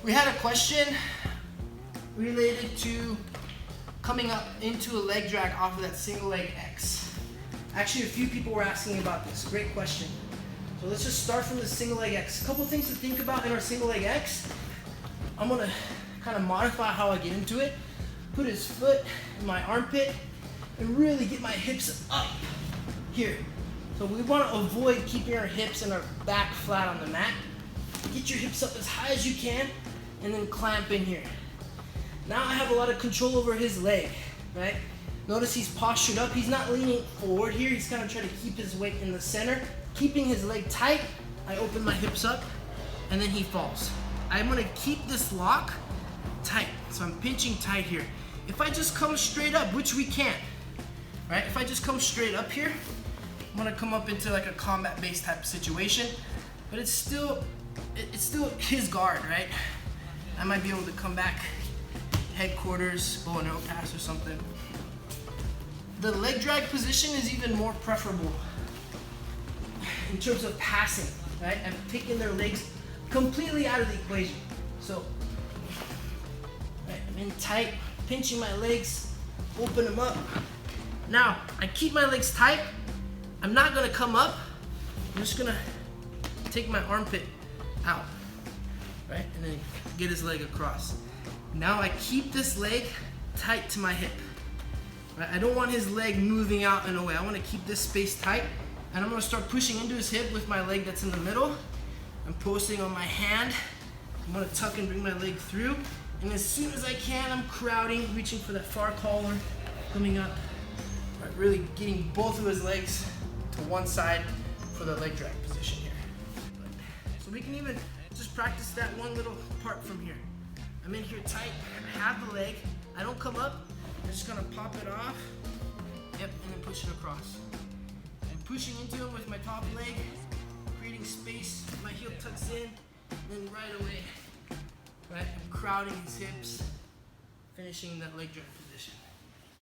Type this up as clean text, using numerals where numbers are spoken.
We had a question related to coming up into a leg drag off of that single leg X. Actually, a few people were asking about this. Great question. So let's just start from the single leg X. A couple things to think about in our single leg X. I'm gonna kind of modify how I get into it. Put his foot in my armpit and really get my hips up here. So we want to avoid keeping our hips and our back flat on the mat. Get your hips up as high as you can and then clamp in here. Now I have a lot of control over his leg, right? Notice he's postured up. He's not leaning forward here. He's kind of trying to keep his weight in the center. Keeping his leg tight, I open my hips up and then he falls. I'm gonna keep this lock tight. So I'm pinching tight here. If I just come straight up, which we can, right? If I just come straight up here, I'm gonna come up into like a combat-based type of situation, but it's still his guard, right? I might be able to come back headquarters, bow and arrow pass or something. The leg drag position is even more preferable in terms of passing, right? I'm taking their legs completely out of the equation. So, right, I'm in tight, pinching my legs, open them up. Now, I keep my legs tight. I'm not gonna come up. I'm just gonna take my armpit out, right? And then get his leg across. Now I keep this leg tight to my hip, right? I don't want his leg moving out in a way. I wanna keep this space tight. And I'm gonna start pushing into his hip with my leg that's in the middle. I'm posting on my hand. I'm gonna tuck and bring my leg through. And as soon as I can, I'm crowding, reaching for that far collar, coming up. Right, really getting both of his legs to one side for the leg drag position here. So we can even just practice that one little part from here. I'm in here tight, I have the leg. I don't come up, I'm just gonna pop it off. Yep, and then push it across. Pushing into him with my top leg, creating space, my heel tucks in, and then right away, right, I'm crowding his hips, finishing that leg drag position.